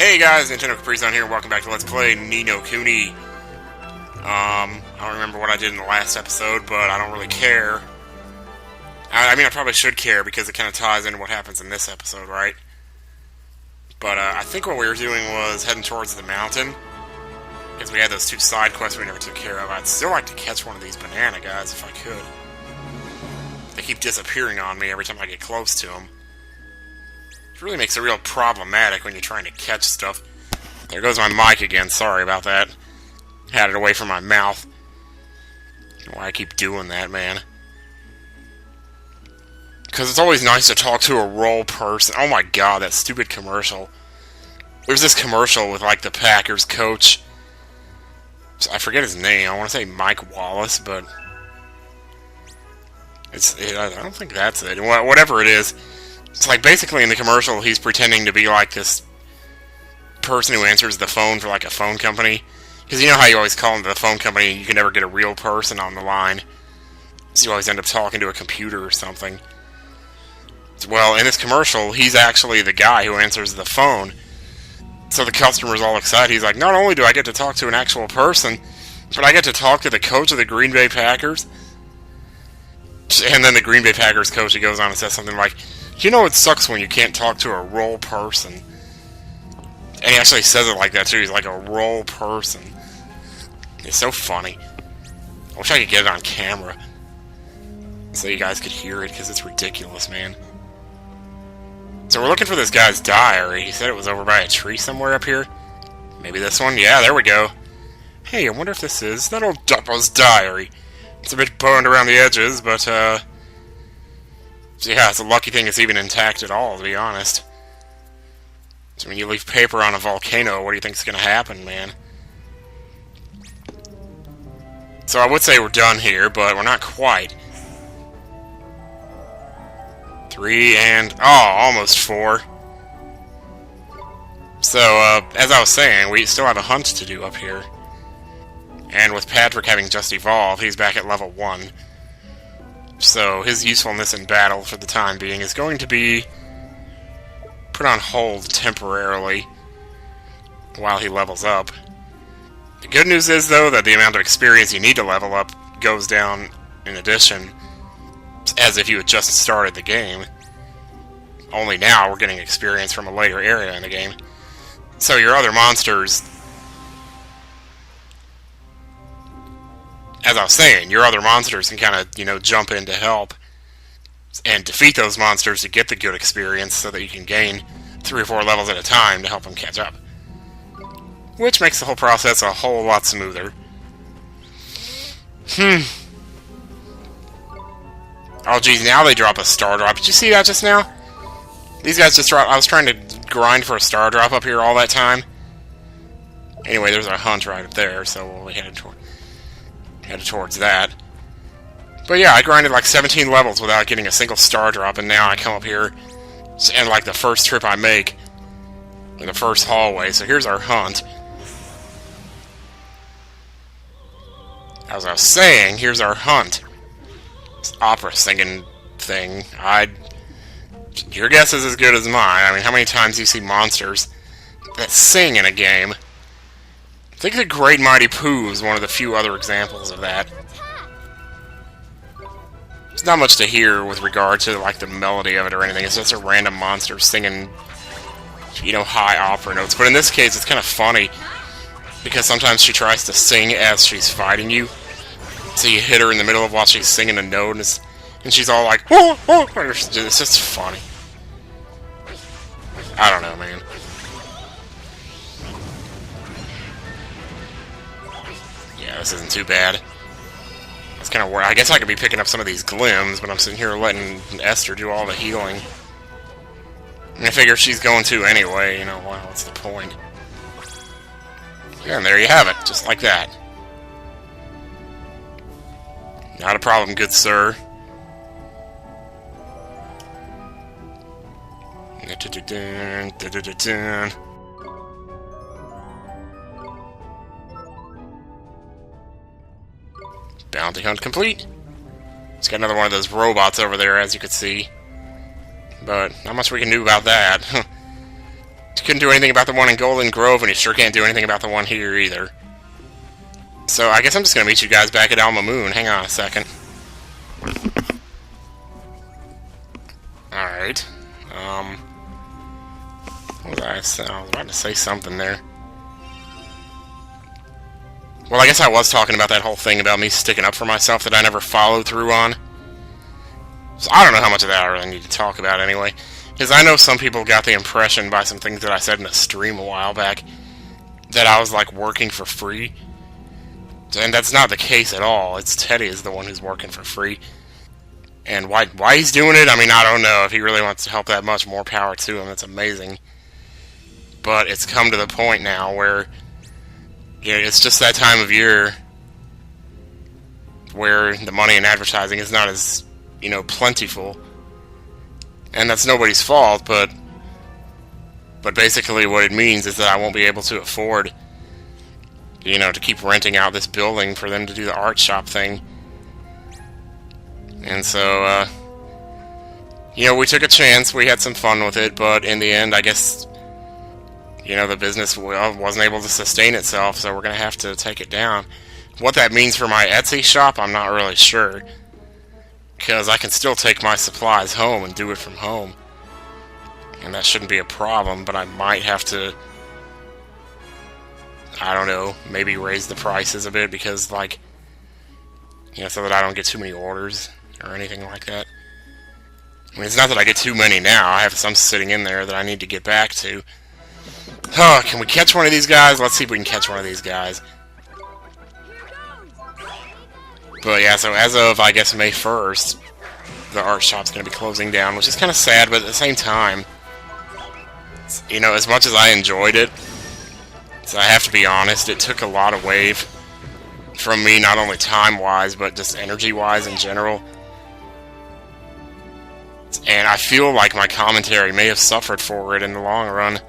Hey guys, Nintendo Capri Sun here, and welcome back to Let's Play Ni no Kuni. I don't remember what I did in the last episode, but I don't really care. I mean, I probably should care, because it kind of ties into what happens in this episode, right? But, I think what we were doing was heading towards the mountain, because we had those two side quests we never took care of. I'd still like to catch one of these banana guys, if I could. They keep disappearing on me every time I get close to them. It really makes it real problematic when you're trying to catch stuff. There goes my mic again, sorry about that. Had it away from my mouth. I don't know why I keep doing that, man. Because it's always nice to talk to a role person. Oh my god, that stupid commercial. There's this commercial with, like, the Packers coach. I forget his name. I want to say Mike Wallace, but... I don't think that's it. Whatever it is. It's like, basically in the commercial, he's pretending to be like this person who answers the phone for like a phone company. Because you know how you always call into the phone company and you can never get a real person on the line. So you always end up talking to a computer or something. Well, in this commercial, he's actually the guy who answers the phone. So the customer's all excited. He's like, not only do I get to talk to an actual person, but I get to talk to the coach of the Green Bay Packers. And then the Green Bay Packers coach, he goes on and says something like, you know it sucks when you can't talk to a role person. And he actually says it like that too. He's like a role person. It's so funny. I wish I could get it on camera. So you guys could hear it, because it's ridiculous, man. So we're looking for this guy's diary. He said it was over by a tree somewhere up here. Maybe this one? Yeah, there we go. Hey, I wonder if this is that old Duppo's diary. It's a bit burned around the edges, but, yeah, it's a lucky thing it's even intact at all, to be honest. So when you leave paper on a volcano, what do you think's gonna happen, man? So I would say we're done here, but we're not quite. 3 and... oh, almost 4. So, as I was saying, we still have a hunt to do up here. And with Patrick having just evolved, he's back at level 1. So his usefulness in battle for the time being is going to be put on hold temporarily while he levels up. The good news is, though, that the amount of experience you need to level up goes down in addition, as if you had just started the game. Only now we're getting experience from a later area in the game. So your other monsters... as I was saying, your other monsters can kind of, you know, jump in to help and defeat those monsters to get the good experience so that you can gain 3 or 4 levels at a time to help them catch up. Which makes the whole process a whole lot smoother. Oh, geez, now they drop a star drop. Did you see that just now? These guys just drop... I was trying to grind for a star drop up here all that time. Anyway, there's our hunt right up there, so we'll be headed towards that. But yeah, I grinded like 17 levels without getting a single star drop, and now I come up here, and like the first trip I make, in the first hallway, so here's our hunt. As I was saying, here's our hunt. This opera singing thing, your guess is as good as mine. I mean, how many times do you see monsters that sing in a game? I think the Great Mighty Pooh is one of the few other examples of that. There's not much to hear with regard to, like, the melody of it or anything. It's just a random monster singing, you know, high opera notes. But in this case, it's kind of funny, because sometimes she tries to sing as she's fighting you. So you hit her in the middle of while she's singing a note, and she's all like, oh, oh. It's just funny. I don't know, man. Yeah, this isn't too bad. That's kind of where I guess I could be picking up some of these glims, but I'm sitting here letting Esther do all the healing. And I figure if she's going to anyway, you know, well, what's the point? Yeah, and there you have it, just like that. Not a problem, good sir. Bounty hunt complete. It's got another one of those robots over there, as you could see. But not much we can do about that. Couldn't do anything about the one in Golden Grove, and he sure can't do anything about the one here either. So I guess I'm just going to meet you guys back at Alma Moon. Hang on a second. Alright. What was I saying? I was about to say something there. Well, I guess I was talking about that whole thing about me sticking up for myself that I never followed through on. So I don't know how much of that I really need to talk about anyway. Because I know some people got the impression by some things that I said in a stream a while back that I was like working for free. And that's not the case at all. It's Teddy is the one who's working for free. And why he's doing it, I mean, I don't know. If he really wants to help that much, more power to him. That's amazing. But it's come to the point now where it's just that time of year where the money in advertising is not as, plentiful. And that's nobody's fault, but basically what it means is that I won't be able to afford, to keep renting out this building for them to do the art shop thing. And so, we took a chance, we had some fun with it, but in the end, I guess, the business wasn't able to sustain itself, so we're going to have to take it down. What that means for my Etsy shop, I'm not really sure. Because I can still take my supplies home and do it from home. And that shouldn't be a problem, but I might have to, I don't know, maybe raise the prices a bit because, so that I don't get too many orders or anything like that. I mean, it's not that I get too many now. I have some sitting in there that I need to get back to. Oh, can we catch one of these guys? Let's see if we can catch one of these guys. But yeah, so as of, I guess, May 1st, the art shop's going to be closing down, which is kind of sad, but at the same time, as much as I enjoyed it, so I have to be honest, it took a lot away from me, not only time-wise, but just energy-wise in general. And I feel like my commentary may have suffered for it in the long run.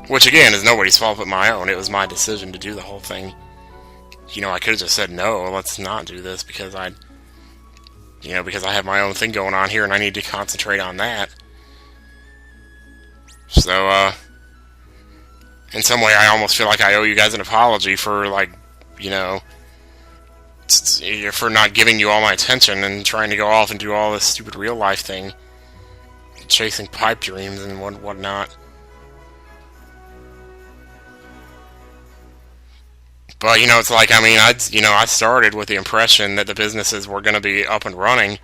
Which, again, is nobody's fault but my own. It was my decision to do the whole thing. I could have just said, no, let's not do this, because because I have my own thing going on here, and I need to concentrate on that. So, in some way, I almost feel like I owe you guys an apology for, for not giving you all my attention and trying to go off and do all this stupid real-life thing. Chasing pipe dreams and whatnot. But, it's like, I started with the impression that the businesses were going to be up and running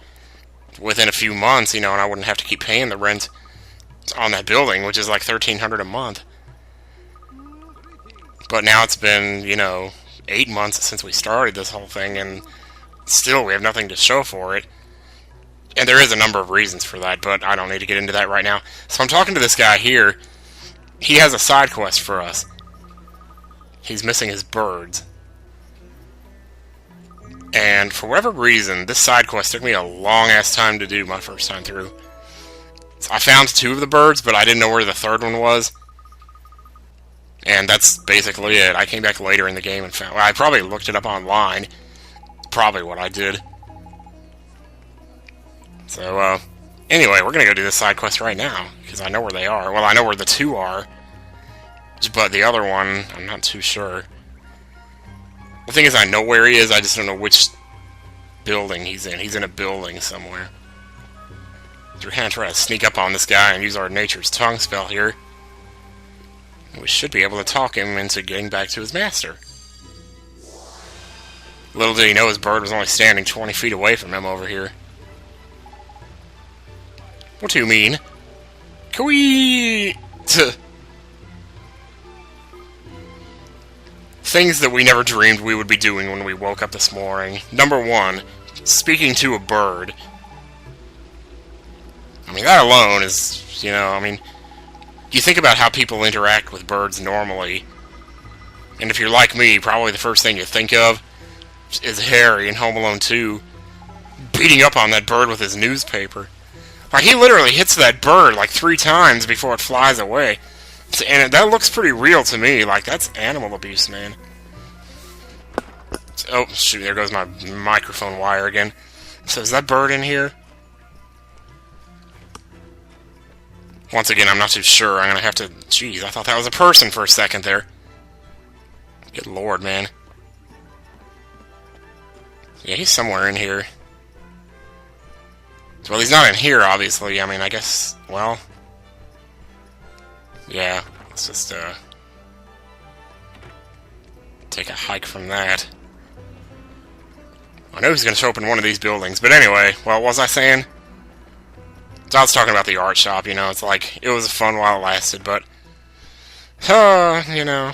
within a few months, and I wouldn't have to keep paying the rent on that building, which is like $1,300 a month. But now it's been, 8 months since we started this whole thing, and still we have nothing to show for it. And there is a number of reasons for that, but I don't need to get into that right now. So I'm talking to this guy here. He has a side quest for us. He's missing his birds. And for whatever reason, this side quest took me a long-ass time to do my first time through. So I found 2 of the birds, but I didn't know where the third one was. And that's basically it. I came back later in the game and found... Well, I probably looked it up online. Probably what I did. So, anyway, we're gonna go do this side quest right now, because I know where they are. Well, I know where the 2 are. But the other one, I'm not too sure. The thing is, I know where he is, I just don't know which building he's in. He's in a building somewhere. So we're gonna try to sneak up on this guy and use our Nature's Tongue spell here. We should be able to talk him into getting back to his master. Little did he know his bird was only standing 20 feet away from him over here. What do you mean? Kuni! Things that we never dreamed we would be doing when we woke up this morning. Number 1, speaking to a bird. I mean, that alone is, you think about how people interact with birds normally, and if you're like me, probably the first thing you think of is Harry in Home Alone 2 beating up on that bird with his newspaper. Like, he literally hits that bird like 3 times before it flies away. And that looks pretty real to me. Like, that's animal abuse, man. Oh, shoot, there goes my microphone wire again. So is that bird in here? Once again, I'm not too sure. I'm gonna have to... Jeez, I thought that was a person for a second there. Good lord, man. Yeah, he's somewhere in here. Well, he's not in here, obviously. I mean, I guess... Well... Yeah, let's just, take a hike from that. I know he's gonna show up in one of these buildings, but anyway, what was I saying? So I was talking about the art shop, you know, it's like, it was fun while it lasted, but... you know...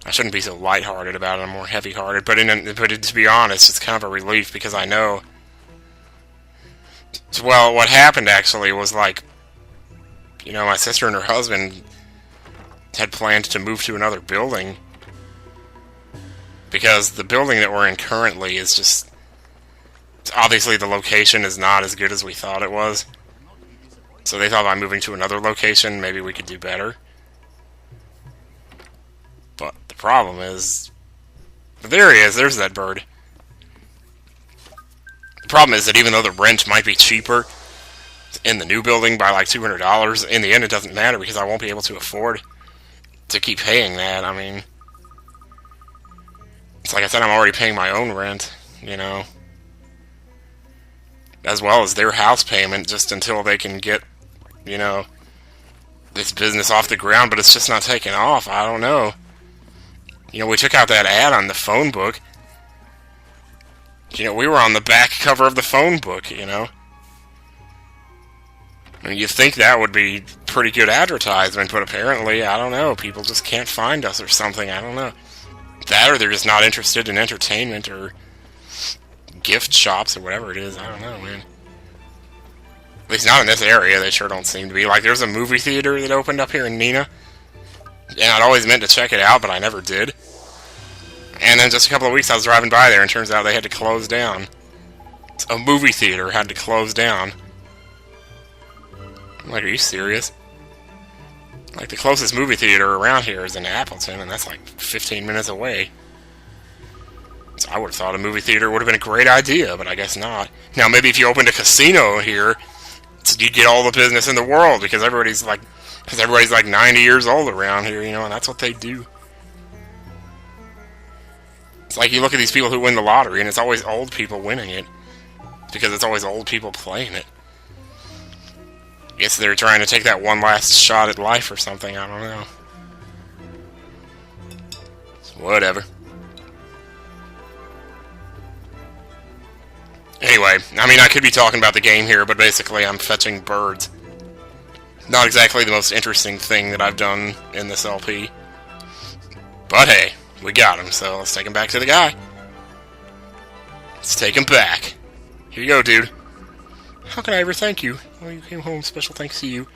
I shouldn't be so lighthearted about it, I'm more heavy-hearted, but to be honest, it's kind of a relief, because I know... Well, what happened, actually, was like... You know, my sister and her husband had planned to move to another building, because the building that we're in currently is just... Obviously, the location is not as good as we thought it was. So they thought by moving to another location, maybe we could do better. But the problem is... There he is, there's that bird. The problem is that even though the rent might be cheaper in the new building by like $200, in the end it doesn't matter because I won't be able to afford to keep paying that. I mean... It's like I said, I'm already paying my own rent, you know. As well as their house payment, just until they can get, you know, this business off the ground, but it's just not taking off. I don't know. You know, we took out that ad on the phone book. You know, we were on the back cover of the phone book, you know. I mean, you'd think that would be pretty good advertisement, but apparently, I don't know, people just can't find us or something, I don't know. That, or they're just not interested in entertainment, or gift shops, or whatever it is, I don't know, man. At least not in this area, they sure don't seem to be. Like, there's a movie theater that opened up here in Neenah, and I'd always meant to check it out, but I never did. And then just a couple of weeks I was driving by there, and it turns out they had to close down. A movie theater had to close down. I'm like, are you serious? Like, the closest movie theater around here is in Appleton, and that's like 15 minutes away. So I would have thought a movie theater would have been a great idea, but I guess not. Now, maybe if you opened a casino here, you'd get all the business in the world, because everybody's like 90 years old around here, you know, and that's what they do. It's like you look at these people who win the lottery, and it's always old people winning it, because it's always old people playing it. I guess they're trying to take that one last shot at life or something, I don't know. Whatever. Anyway, I mean, I could be talking about the game here, but basically I'm fetching birds. Not exactly the most interesting thing that I've done in this LP. But hey, we got him, so let's take him back to the guy. Let's take him back. Here you go, dude. How can I ever thank you? Well, you came home, special thanks to you.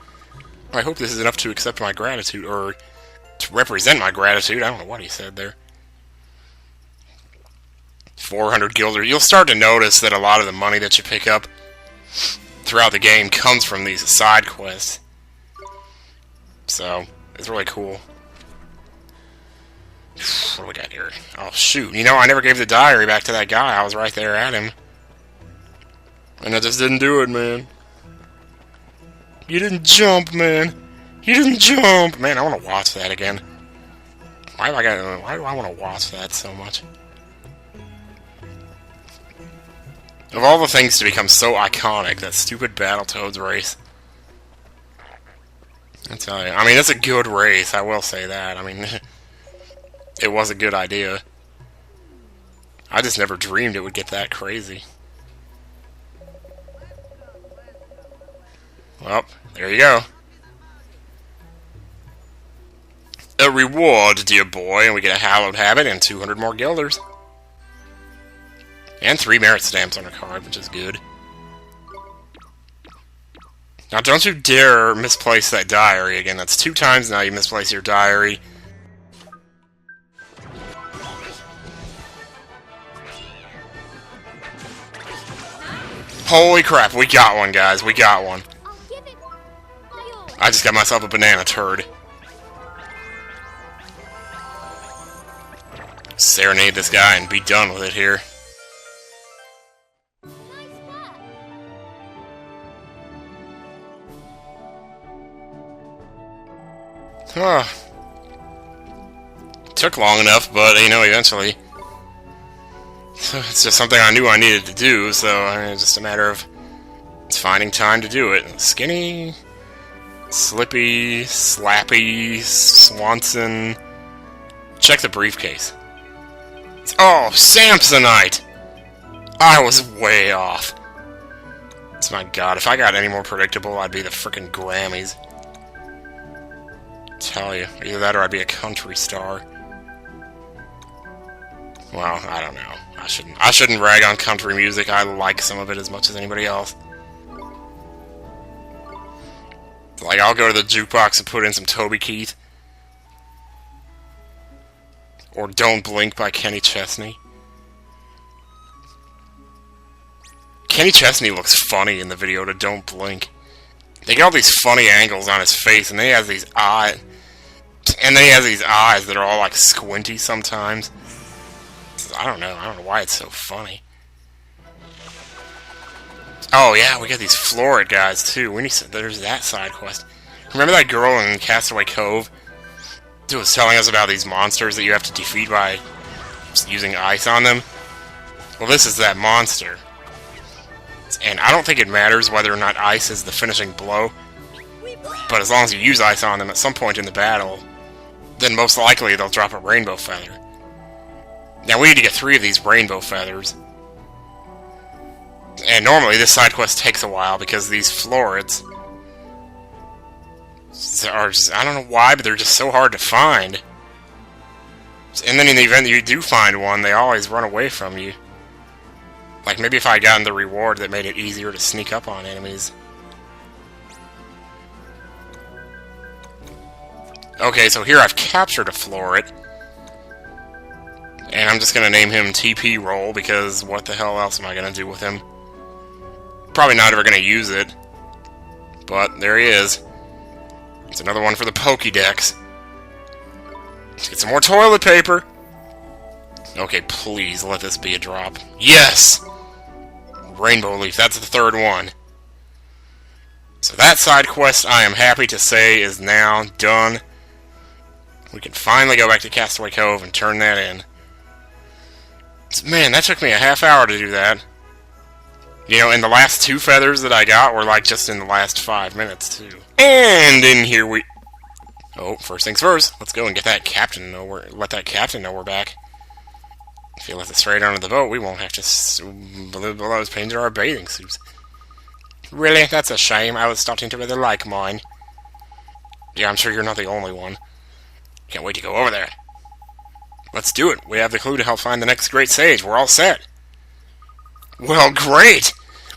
I hope this is enough to accept my gratitude, or to represent my gratitude. I don't know what he said there. 400 guilder. You'll start to notice that a lot of the money that you pick up throughout the game comes from these side quests. So, it's really cool. What do we got here? Oh, shoot. You know, I never gave the diary back to that guy. I was right there at him. And I just didn't do it, man. You didn't jump, man. You didn't jump. Man, I want to watch that again. Why do I want to watch that so much? Of all the things to become so iconic, that stupid Battletoads race. I tell you. I mean, it's a good race, I will say that. I mean, it was a good idea. I just never dreamed it would get that crazy. Well, there you go. A reward, dear boy, and we get a hallowed habit and 200 more guilders. And 3 merit stamps on a card, which is good. Now, don't you dare misplace that diary again. That's 2 times now you misplace your diary. Holy crap, we got one, guys. We got one. I just got myself a banana turd. Serenade this guy and be done with it here. Huh. Took long enough, but, you know, eventually. So it's just something I knew I needed to do, so it's just a matter of finding time to do it. Skinny, Slippy, Slappy, Swanson. Check the briefcase. Oh, Samsonite! I was way off. My god, if I got any more predictable, I'd be the frickin' Grammys. Tell you, either that or I'd be a country star. Well, I don't know. I shouldn't rag on country music. I like some of it as much as anybody else. Like, I'll go to the jukebox and put in some Toby Keith. Or Don't Blink by Kenny Chesney. Kenny Chesney looks funny in the video to Don't Blink. They get all these funny angles on his face, and then he has these eyes. And then he has these eyes that are all like squinty sometimes. I don't know why it's so funny. Oh yeah, we got these Florid guys too. There's that side quest. Remember that girl in Castaway Cove who was telling us about these monsters that you have to defeat by just using ice on them? Well, this is that monster. And I don't think it matters whether or not ice is the finishing blow. But as long as you use ice on them at some point in the battle, then most likely they'll drop a rainbow feather. Now we need to get 3 of these rainbow feathers. And normally this side quest takes a while because these Florids are just, I don't know why, but they're just so hard to find. And then in the event that you do find one, they always run away from you. Like, maybe if I had gotten the reward that made it easier to sneak up on enemies. Okay, so here I've captured a Florid. And I'm just going to name him TP Roll, because what the hell else am I going to do with him? Probably not ever going to use it. But there he is. It's another one for the Pokédex. Let's get some more toilet paper. Okay, please let this be a drop. Yes! Rainbow Leaf, that's the 3rd one. So that side quest, I am happy to say, is now done. We can finally go back to Castaway Cove and turn that in. Man, that took me a half hour to do that. You know, and the last 2 feathers that I got were like just in the last 5 minutes, too. And in here we... Oh, first things first, let's go and get that captain know let that captain know we're back. If he lets us straight onto the boat, we won't have to blow his paint into our bathing suits. Really? That's a shame. I was starting to really like mine. Yeah, I'm sure you're not the only one. Can't wait to go over there. Let's do it. We have the clue to help find the next great sage. We're all set. Well, great!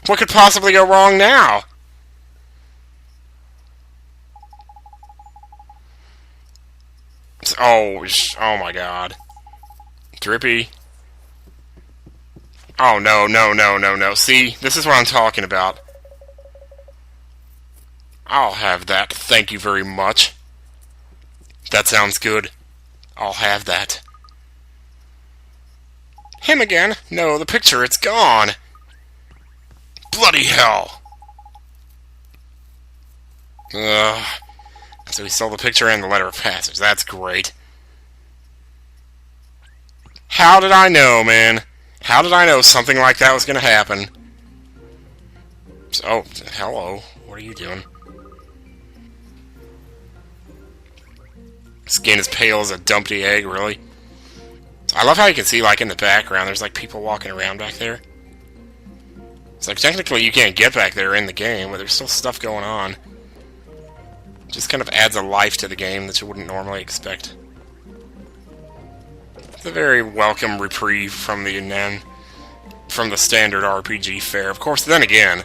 What could possibly go wrong now? Oh my god. Drippy. Oh, no. See, this is what I'm talking about. I'll have that. Thank you very much. That sounds good. I'll have that. Him again? No, the picture, it's gone. Bloody hell. Ugh. So we stole the picture and the letter of passage. That's great. How did I know, man? How did I know something like that was going to happen? Oh, hello. What are you doing? Skin as pale as a dumpty egg, really? I love how you can see, like, in the background, there's, like, people walking around back there. It's like, technically you can't get back there in the game, but there's still stuff going on. Just kind of adds a life to the game that you wouldn't normally expect. It's a very welcome reprieve from the standard RPG fare. Of course, then again,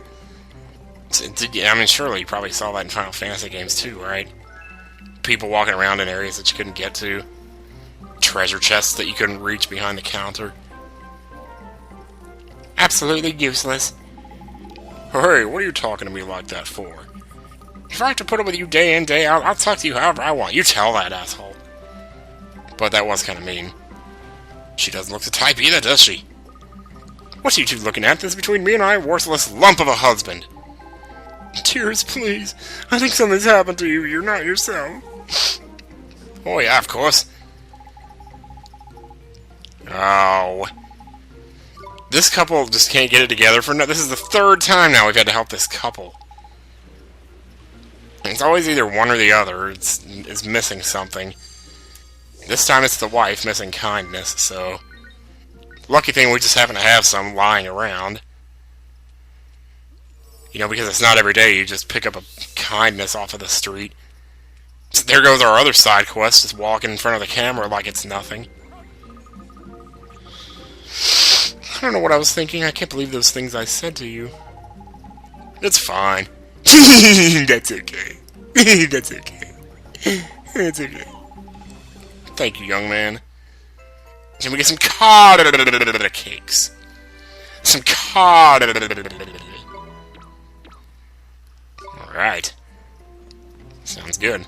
I mean, surely you probably saw that in Final Fantasy games too, right? People walking around in areas that you couldn't get to. Treasure chests that you couldn't reach behind the counter. Absolutely useless. Hey, what are you talking to me like that for? If I have to put up with you day in, day out, I'll talk to you however I want. You tell that asshole. But that was kind of mean. She doesn't look the type either, does she? What are you two looking at? This is between me and my worthless lump of a husband. Tears, please. I think something's happened to you. You're not yourself. Oh yeah, of course. Oh. This couple just can't get it together for no... This is the third time now we've had to help this couple. It's always either one or the other. It's missing something. This time it's the wife missing kindness, so... Lucky thing we just happen to have some lying around. You know, because it's not every day you just pick up a kindness off of the street. So there goes our other side quest, just walking in front of the camera like it's nothing. I don't know what I was thinking. I can't believe those things I said to you. It's fine. That's okay. That's okay. That's okay. Thank you, young man. Can we get some cod cakes? Some cod. Alright. Sounds good.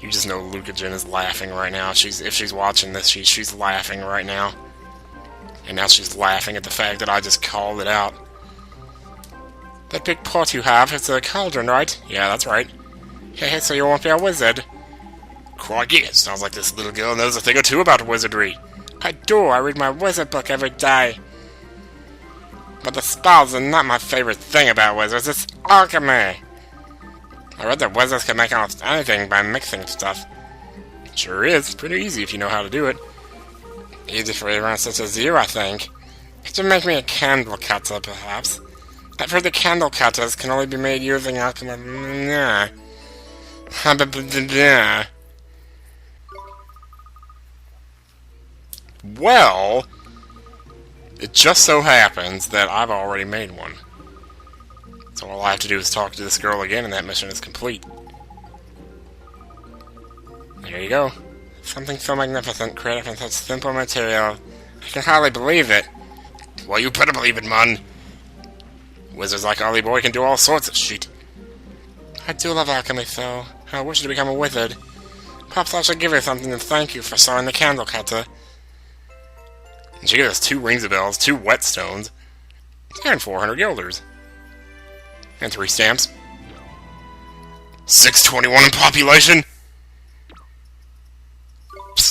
You just know Lucagen is laughing right now. If she's watching this, she's laughing right now. And now she's laughing at the fact that I just called it out. That big pot you have, it's a cauldron, right? Yeah, that's right. Hey, so you won't be a wizard? Crikey, it sounds like this little girl knows a thing or two about wizardry. I do, I read my wizard book every day. But the spells are not my favorite thing about wizards, it's alchemy. I read that wizards can make almost anything by mixing stuff. It sure is, pretty easy if you know how to do it. Easy for everyone such as you, I think. Could you make me a candle cutter, perhaps? I've heard the candle cutters can only be made using alchemy. Nah. Well, it just so happens that I've already made one. So all I have to do is talk to this girl again and that mission is complete. There you go. Something so magnificent, created from such simple material. I can hardly believe it. Well, you better believe it, man. Wizards like Ollie Boy can do all sorts of shit. I do love alchemy, though. I wish to become a wizard. Perhaps I should give her something to thank you for sewing the candle cutter. And she gave us 2 rings of bells, 2 whetstones, and 400 guilders. And 3 stamps. 621 in population!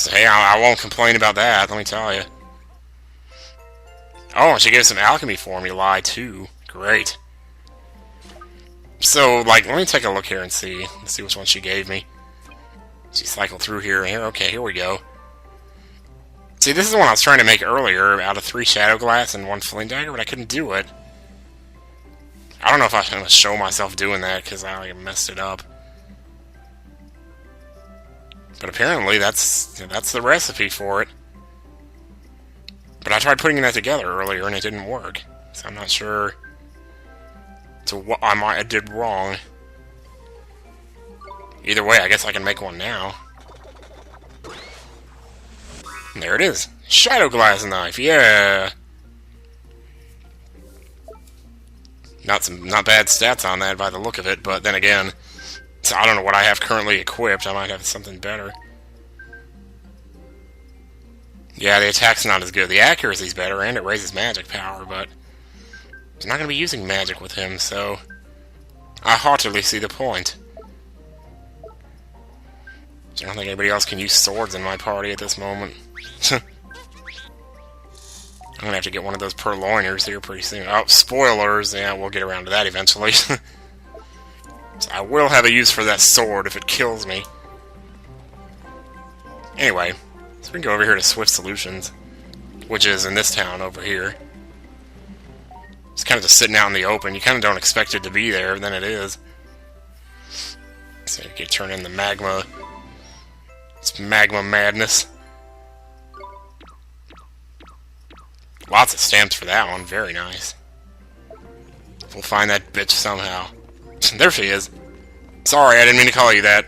Hey, I won't complain about that, let me tell you. Oh, she gave us some alchemy formulae, too. Great. So, like, let me take a look here and see. Let's see which one she gave me. She cycled through here. Okay, here we go. See, this is the one I was trying to make earlier out of 3 shadow glass and 1 flint dagger, but I couldn't do it. I don't know if I'm going to show myself doing that, because I messed it up. But apparently, that's the recipe for it. But I tried putting that together earlier, and it didn't work. So I'm not sure to what I did wrong. Either way, I guess I can make one now. And there it is. Shadow glass knife, yeah! Not bad stats on that by the look of it, but then again, so I don't know what I have currently equipped. I might have something better. Yeah, the attack's not as good. The accuracy's better, and it raises magic power, but I'm not going to be using magic with him, so I heartily see the point. I don't think anybody else can use swords in my party at this moment. I'm going to have to get one of those purloiners here pretty soon. Oh, spoilers! Yeah, we'll get around to that eventually. So I will have a use for that sword if it kills me. Anyway, so we can go over here to Swift Solutions, which is in this town over here. It's kind of just sitting out in the open. You kind of don't expect it to be there, then it is. So you can turn in the magma. It's magma madness. Lots of stamps for that one. Very nice. We'll find that bitch somehow. There she is. Sorry, I didn't mean to call you that.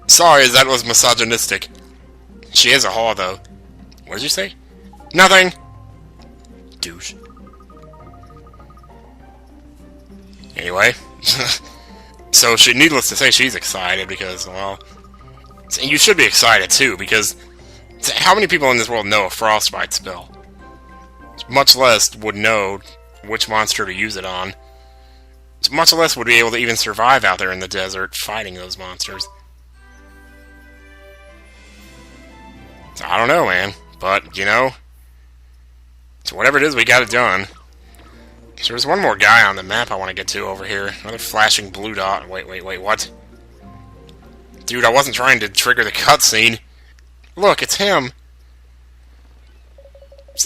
Sorry, that was misogynistic. She is a whore, though. What did you say? Nothing! Douche. Anyway. So, needless to say, she's excited because, well... You should be excited, too, because... How many people in this world know a frostbite spell? Much less would know which monster to use it on. Much less would be able to even survive out there in the desert fighting those monsters. I don't know, man. But, you know, so whatever it is, we got it done. So there's one more guy on the map I want to get to over here. Another flashing blue dot. Wait, what? Dude, I wasn't trying to trigger the cutscene. Look, it's him.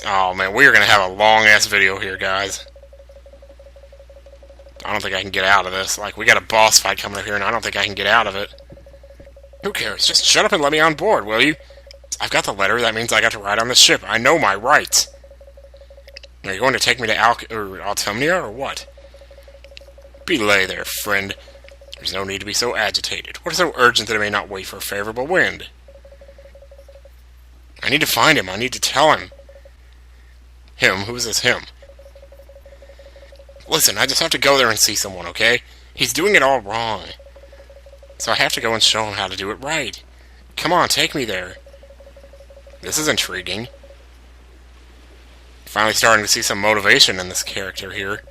Oh, man, we are going to have a long-ass video here, guys. I don't think I can get out of this. Like, we got a boss fight coming up here, and I don't think I can get out of it. Who cares? Just shut up and let me on board, will you? I've got the letter. That means I got to ride on the ship. I know my rights. Are you going to take me to Autumnia, or what? Belay there, friend. There's no need to be so agitated. What is so urgent that I may not wait for a favorable wind? I need to find him. I need to tell him. Him? Who is this him? Listen, I just have to go there and see someone, okay? He's doing it all wrong. So I have to go and show him how to do it right. Come on, take me there. This is intriguing. Finally starting to see some motivation in this character here.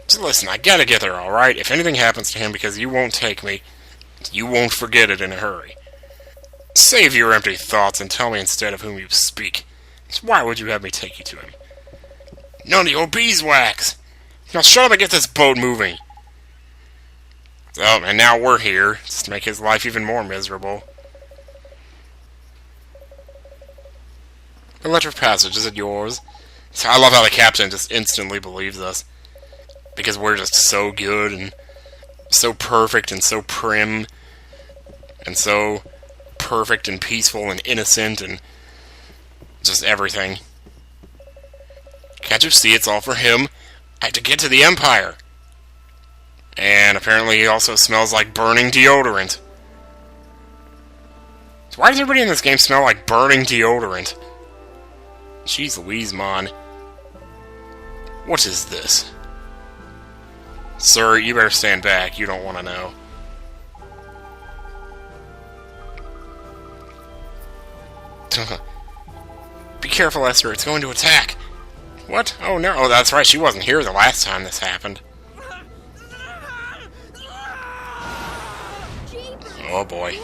So listen, I gotta get there, alright? If anything happens to him because you won't take me, you won't forget it in a hurry. Save your empty thoughts and tell me instead of whom you speak. So why would you have me take you to him? None of your beeswax! Now shut up and get this boat moving! Oh, and now we're here, just to make his life even more miserable. The letter of passage, is it yours? So I love how the captain just instantly believes us. Because we're just so good and so perfect and so prim and so perfect and peaceful and innocent and just everything. Can't you see it's all for him? I have to get to the Empire. And apparently he also smells like burning deodorant. So why does everybody in this game smell like burning deodorant? Jeez Louise, man. What is this? Sir, you better stand back. You don't want to know. Be careful, Esther. It's going to attack. What? Oh, no. Oh, that's right. She wasn't here the last time this happened. Oh, boy.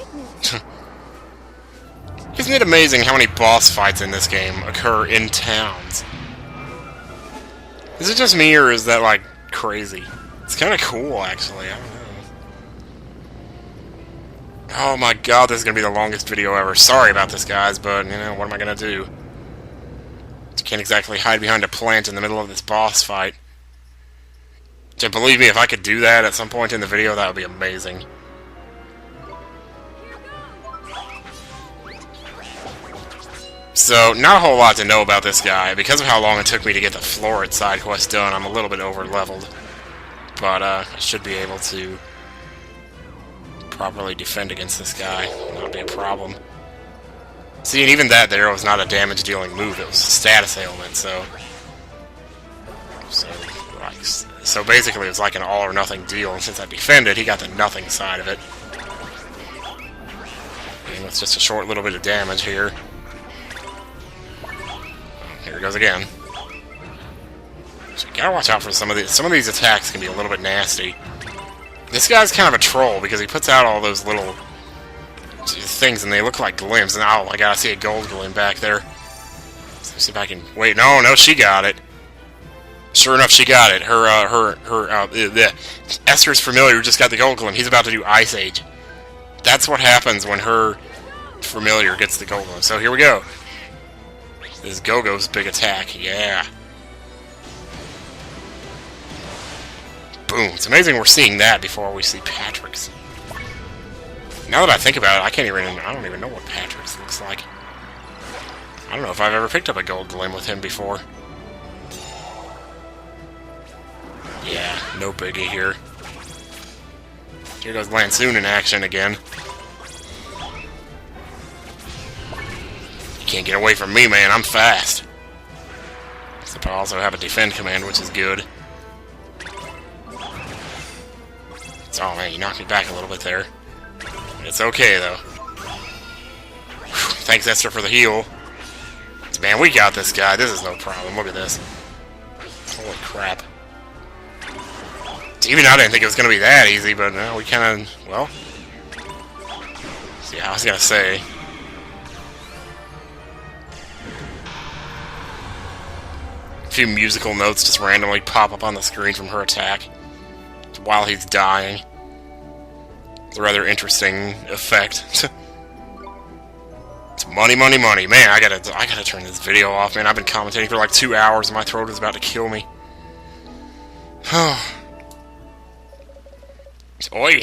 Isn't it amazing how many boss fights in this game occur in towns? Is it just me, or is that, like, crazy? It's kind of cool, actually. I don't know. Oh my god, this is going to be the longest video ever. Sorry about this, guys, but, you know, what am I going to do? You can't exactly hide behind a plant in the middle of this boss fight. And believe me, if I could do that at some point in the video, that would be amazing. So, not a whole lot to know about this guy. Because of how long it took me to get the Florid side quest done, I'm a little bit over-leveled. But, I should be able to properly defend against this guy. Not be a problem. See, and even that there was not a damage-dealing move. It was a status ailment, so... So basically, it was like an all-or-nothing deal. And since I defended, he got the nothing side of it. And it's just a short little bit of damage here. Here it goes again. So you gotta watch out for some of these. Some of these attacks can be a little bit nasty. This guy's kind of a troll because he puts out all those little things and they look like glims. And oh, I gotta see a gold glim back there. Let's see if I can. Wait, no, she got it. Sure enough, she got it. Esther's familiar just got the gold glim. He's about to do Ice Age. That's what happens when her familiar gets the gold glim. So here we go. This is Gogo's big attack. Yeah. Boom. It's amazing we're seeing that before we see Patrick's. Now that I think about it, I don't even know what Patrick's looks like. I don't know if I've ever picked up a gold glim with him before. Yeah, no biggie here. Here goes Lansoon in action again. You can't get away from me, man. I'm fast. Except I also have a defend command, which is good. Oh man, you knocked me back a little bit there. It's okay, though. Whew, thanks, Esther, for the heal. Man, we got this guy. This is no problem. Look at this. Holy crap. Even I didn't think it was going to be that easy, but no, we kind of, well... See, I was going to say... A few musical notes just randomly pop up on the screen from her attack while he's dying. It's a rather interesting effect. It's money, money, money. Man, I gotta turn this video off, man. I've been commentating for like 2 hours and my throat is about to kill me. Oi!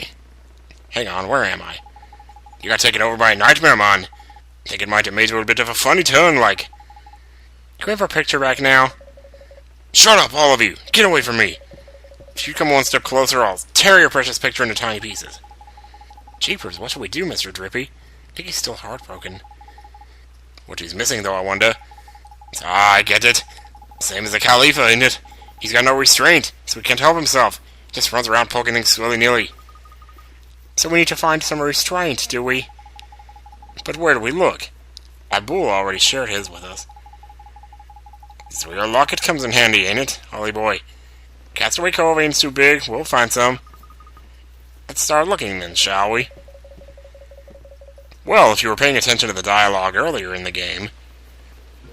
Hang on, where am I? You got taken over by a nightmare, man. I think it might have made you a bit of a funny turn, like. Can we have our picture back now? Shut up, all of you! Get away from me! If you come one step closer, I'll tear your precious picture into tiny pieces. Jeepers, what should we do, Mr. Drippy? I think he's still heartbroken. What he's missing, though, I wonder. Ah, I get it. Same as the Khalifa, ain't it? He's got no restraint, so he can't help himself. He just runs around poking things willy-nilly. So we need to find some restraint, do we? But where do we look? Abul already shared his with us. So your locket comes in handy, ain't it, Ollie boy? Castaway Cove ain't too big. We'll find some. Let's start looking then, shall we? Well, if you were paying attention to the dialogue earlier in the game,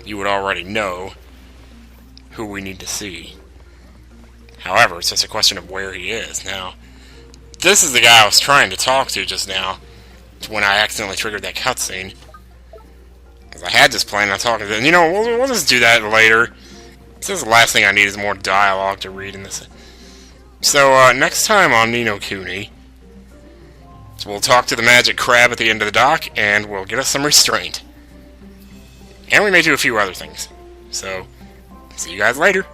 you would already know who we need to see. However, it's just a question of where he is. Now, this is the guy I was trying to talk to just now, when I accidentally triggered that cutscene. Because I had just planned on talking to him. You know, we'll just do that later. This is the last thing I need is more dialogue to read in this. So, next time on Ni no Kuni, so we'll talk to the magic crab at the end of the dock, and we'll get us some restraint. And we may do a few other things. So, see you guys later.